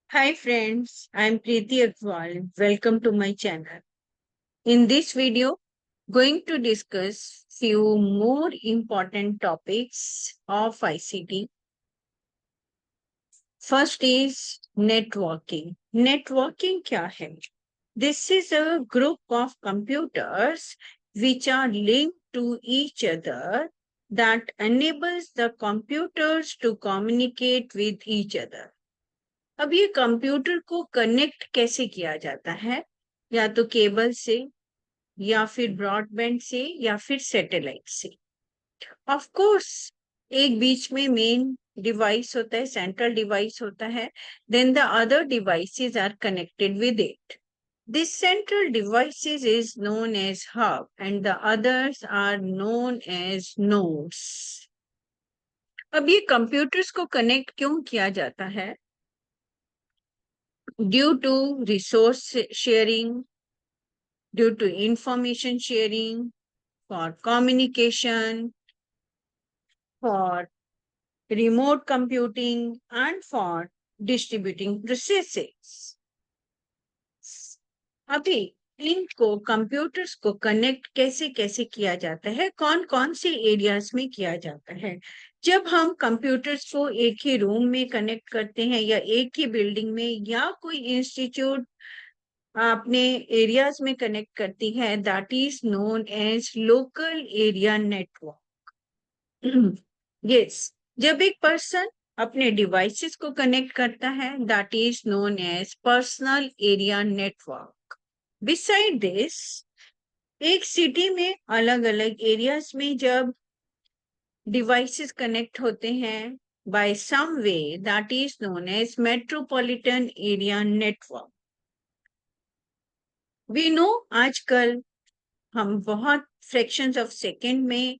Hi friends, I'm Preeti Agarwal. Welcome to my channel. In this video, going to discuss few more important topics of ICT. First is networking. Networking क्या है? This is a group of computers which are linked to each other that enables the computers to communicate with each other. अब ये computer को connect कैसे किया जाता है? या तो केबल से, या फिर ब्रॉडबैंड से, या फिर सैटेलाइट से। ऑफ कोर्स एक बीच में मेन डिवाइस होता है, सेंट्रल डिवाइस होता है, then the other devices are connected with it. This central devices is known as hub and the others are known as nodes. अब ये कंप्यूटर्स को कनेक्ट क्यों किया जाता है? Due to resource sharing, due to information sharing, for communication, for remote computing, and for distributing processes. अभी इनको computers को कनेक्ट कैसे कैसे किया जाता है, कौन कौन से एरियाज में किया जाता है? जब हम कंप्यूटर्स को एक ही रूम में कनेक्ट करते हैं, या एक ही बिल्डिंग में, या कोई इंस्टीट्यूट अपने एरियाज में कनेक्ट करती है, that is known as local area network. Yes, जब एक पर्सन अपने डिवाइसेस को कनेक्ट करता है, that is known as personal area network. Beside this, एक सिटी में अलग अलग एरियाज में जब डिवाइसेस कनेक्ट होते हैं by some way, that is known as metropolitan area network. We know आजकल हम बहुत फ्रैक्शंस ऑफ सेकेंड में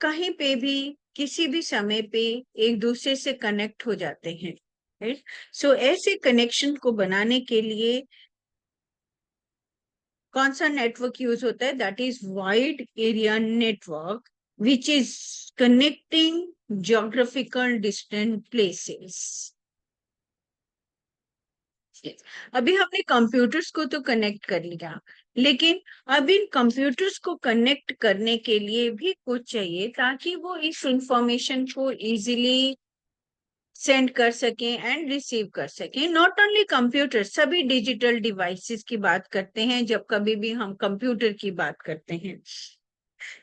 कहीं पे भी किसी भी समय पे एक दूसरे से कनेक्ट हो जाते हैं, राइट? सो ऐसे कनेक्शन को बनाने के लिए कौन सा नेटवर्क यूज होता है? That is wide area network which is connecting geographical distant places. अभी हमने कंप्यूटर्स को तो कनेक्ट कर लिया, लेकिन अब इन कंप्यूटर्स को कनेक्ट करने के लिए भी कुछ चाहिए ताकि वो इस इंफॉर्मेशन को इजीली सेंड कर सकें एंड रिसीव कर सकें। नॉट ओनली कंप्यूटर, सभी डिजिटल डिवाइसेस की बात करते हैं जब कभी भी हम कंप्यूटर की बात करते हैं।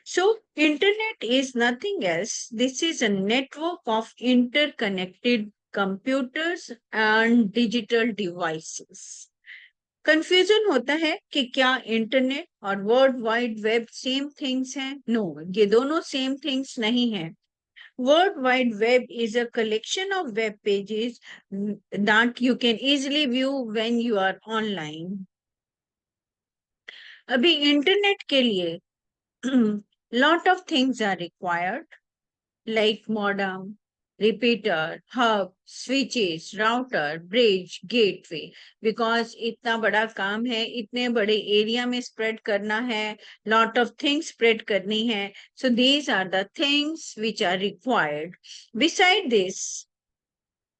So internet is nothing else. This is a network of interconnected computers and digital devices. Confusion होता है कि क्या इंटरनेट और world wide web same things हैं? नो, ये दोनों सेम थिंग्स नहीं है। World Wide Web is a collection of web pages that you can easily view when you are online. अभी इंटरनेट के लिए lot of things are required, like modem, repeater, hub, switches, router, bridge, gateway. Because इतना बड़ा काम है, इतने बड़े area में स्प्रेड करना है, lot of things spread करनी है. So these are the things which are required. Beside this,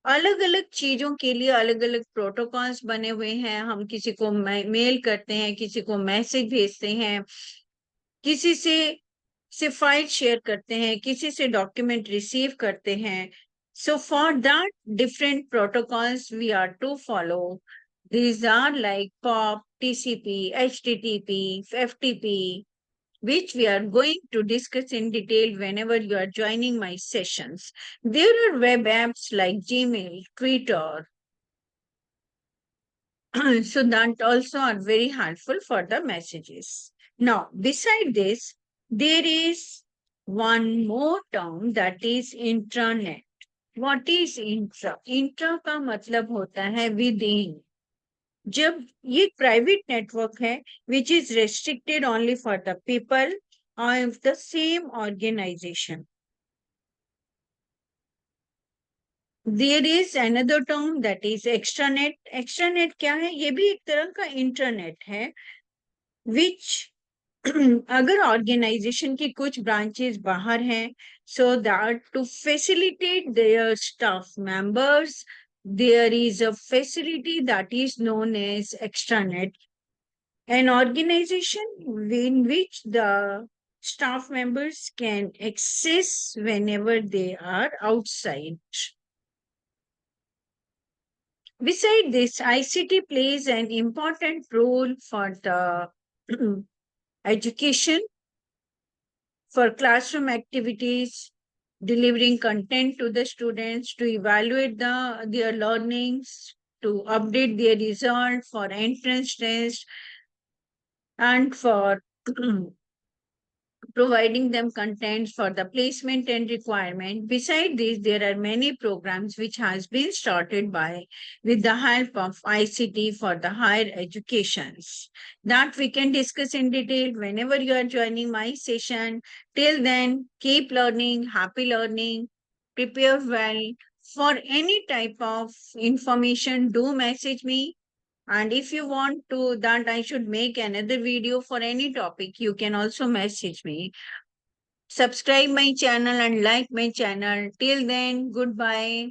अलग अलग चीजों के लिए अलग अलग प्रोटोकॉल्स बने हुए हैं। हम किसी को मेल करते हैं, किसी को मैसेज भेजते हैं, किसी से फाइल शेयर करते हैं, किसी से डॉक्यूमेंट रिसीव करते हैं। So for that different protocols we are to follow. These are like POP, TCP, HTTP, FTP, which we are going to discuss in detail whenever you are joining my sessions. There are web apps like Gmail, Twitter, so that also are very helpful for the messages. Now, beside this, there is one more term, that is intranet. What is intra? Intra का मतलब होता है within. जब ये private network है which is restricted only for the people of the same organization. There is another term, that is extranet. Extranet क्या है? ये भी एक तरह का इंटरनेट है which अगर ऑर्गेनाइजेशन की कुछ ब्रांचेस बाहर हैं, so that to facilitate their staff members there is a facility that is known as extranet, an organization in which the staff members can access whenever they are outside. Beside this, ICT plays an important role for the education, for classroom activities, delivering content to the students, to evaluate their learnings, to update their result for entrance test, and for providing them content for the placement and requirement. Beside this, there are many programs which has been started by with the help of ICT for the higher educations that we can discuss in detail whenever you are joining my session. Till then, keep learning, happy learning, prepare well. For any type of information, do message me, and if you want to that I should make another video for any topic, you can also message me. Subscribe my channel and like my channel. Till then, goodbye.